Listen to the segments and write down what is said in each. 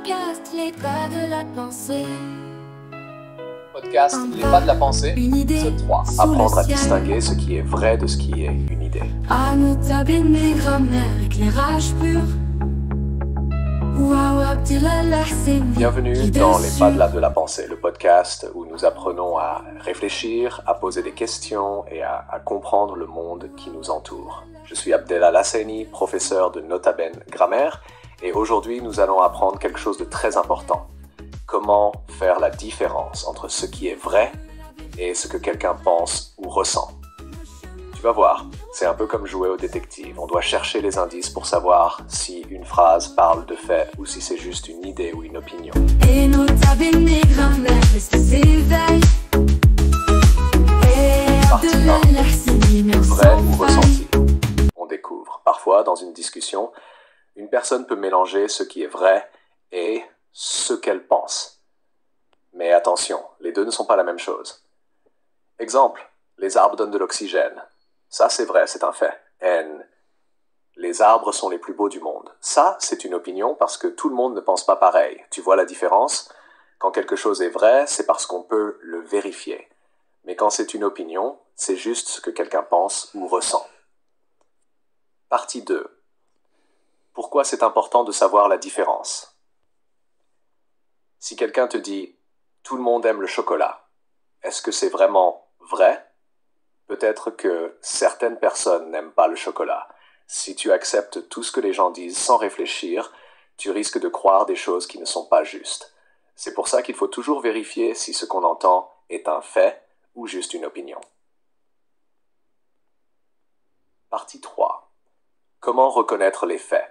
Podcast, les pas de la pensée. Podcast Les pas de la pensée, Une idée épisode 3. sous Apprendre le à ciel. distinguer ce qui est vrai de ce qui est une idée. Annotables mes grammaires, éclairage pur. Waouh, Abdillah, c'est Bienvenue dans Les pas de la pensée, le podcast où nous apprenons à réfléchir, à poser des questions et à comprendre le monde qui nous entoure. Je suis Abdellah Lasseni, professeur de Nota Bene Grammaire, et aujourd'hui nous allons apprendre quelque chose de très important. Comment faire la différence entre ce qui est vrai et ce que quelqu'un pense ou ressent. Tu vas voir, c'est un peu comme jouer au détective. On doit chercher les indices pour savoir si une phrase parle de fait ou si c'est juste une idée ou une opinion. Et notables mes grammaires, s'éveille. Et Partie Abdillah, c'est Vrai ou ressenti. On découvre. Parfois, dans une discussion, une personne peut mélanger ce qui est vrai et ce qu'elle pense. Mais attention, les deux ne sont pas la même chose. Exemple, les arbres donnent de l'oxygène. Ça, c'est vrai, c'est un fait. Les arbres sont les plus beaux du monde. Ça, c'est une opinion parce que tout le monde ne pense pas pareil. Tu vois la différence? Quand quelque chose est vrai, c'est parce qu'on peut le vérifier. Mais quand c'est une opinion, c'est juste ce que quelqu'un pense ou ressent. Partie 2. Pourquoi c'est important de savoir la différence? Si quelqu'un te dit « tout le monde aime le chocolat », est-ce que c'est vraiment vrai? Peut-être que certaines personnes n'aiment pas le chocolat. Si tu acceptes tout ce que les gens disent sans réfléchir, tu risques de croire des choses qui ne sont pas justes. C'est pour ça qu'il faut toujours vérifier si ce qu'on entend est un fait ou juste une opinion. Partie 3. Comment reconnaître les faits?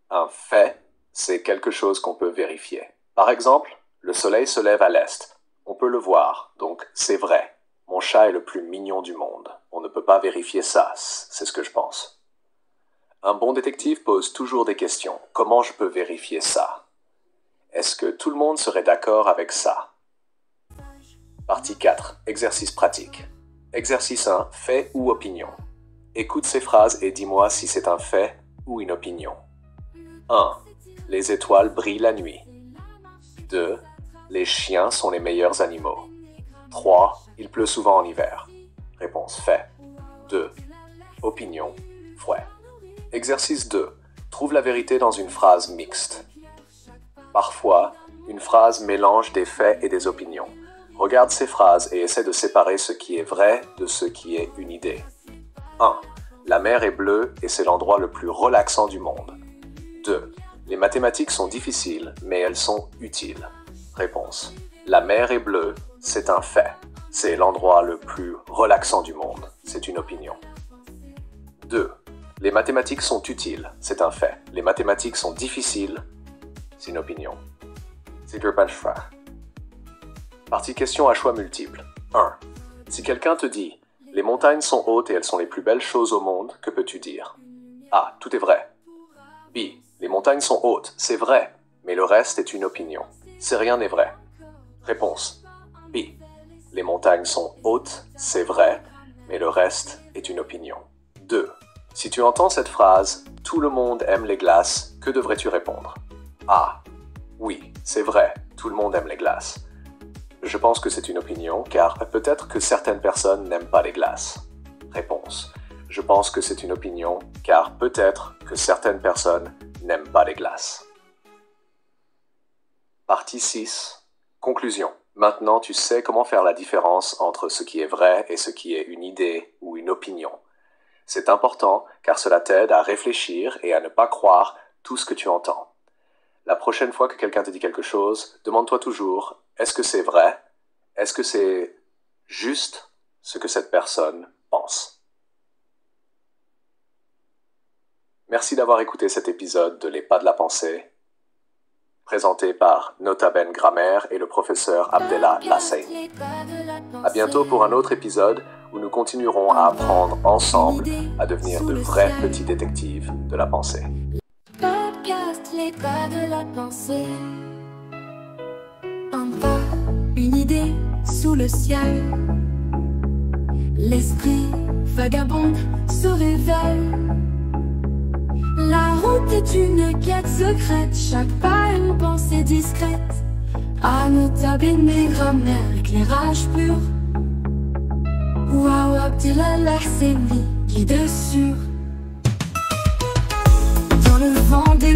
Un fait, c'est quelque chose qu'on peut vérifier. Par exemple, le soleil se lève à l'est. On peut le voir, donc c'est vrai. Mon chat est le plus mignon du monde. On ne peut pas vérifier ça, c'est ce que je pense. Un bon détective pose toujours des questions. Comment je peux vérifier ça? Est-ce que tout le monde serait d'accord avec ça? Partie 4. Exercice pratique. Exercice 1. Fait ou opinion. Écoute ces phrases et dis-moi si c'est un fait ou une opinion. 1. Les étoiles brillent la nuit. 2. Les chiens sont les meilleurs animaux. 3. Il pleut souvent en hiver. Réponse fait. 2. Opinion. Vrai. Exercice 2. Trouve la vérité dans une phrase mixte. Parfois, une phrase mélange des faits et des opinions. Regarde ces phrases et essaie de séparer ce qui est vrai de ce qui est une idée. 1. La mer est bleue et c'est l'endroit le plus relaxant du monde. 2. Les mathématiques sont difficiles, mais elles sont utiles. Réponse. La mer est bleue, c'est un fait. C'est l'endroit le plus relaxant du monde. C'est une opinion. 2. Les mathématiques sont utiles, c'est un fait. Les mathématiques sont difficiles, c'est une opinion. C'est un fait. Partie question à choix multiples. 1. Si quelqu'un te dit « Les montagnes sont hautes et elles sont les plus belles choses au monde », que peux-tu dire? A. Tout est vrai. B. Les montagnes sont hautes, c'est vrai, mais le reste est une opinion. C'est rien n'est vrai. Réponse. B. Les montagnes sont hautes, c'est vrai, mais le reste est une opinion. 2. Si tu entends cette phrase « Tout le monde aime les glaces », que devrais-tu répondre? A. Oui, c'est vrai, tout le monde aime les glaces. Je pense que c'est une opinion, car peut-être que certaines personnes n'aiment pas les glaces. Réponse. Je pense que c'est une opinion, car peut-être que certaines personnes n'aiment pas les glaces. Partie 6. Conclusion. Maintenant, tu sais comment faire la différence entre ce qui est vrai et ce qui est une idée ou une opinion. C'est important, car cela t'aide à réfléchir et à ne pas croire tout ce que tu entends. La prochaine fois que quelqu'un te dit quelque chose, demande-toi toujours, est-ce que c'est vrai? Est-ce que c'est juste ce que cette personne pense? Merci d'avoir écouté cet épisode de Les pas de la pensée, présenté par Nota Bene Grammaire et le professeur Abdellah Lasseni. À bientôt pour un autre épisode où nous continuerons à apprendre ensemble à devenir de vrais petits détectives de la pensée. Podcast, les pas de la pensée. Un pas, une idée sous le ciel. L'esprit vagabonde se révèle. La route est une quête secrète, chaque pas une pensée Anoutabine et grammaire, éclairage pur. Waouh, Abdillah Seni, guide sûr. Dans le vent des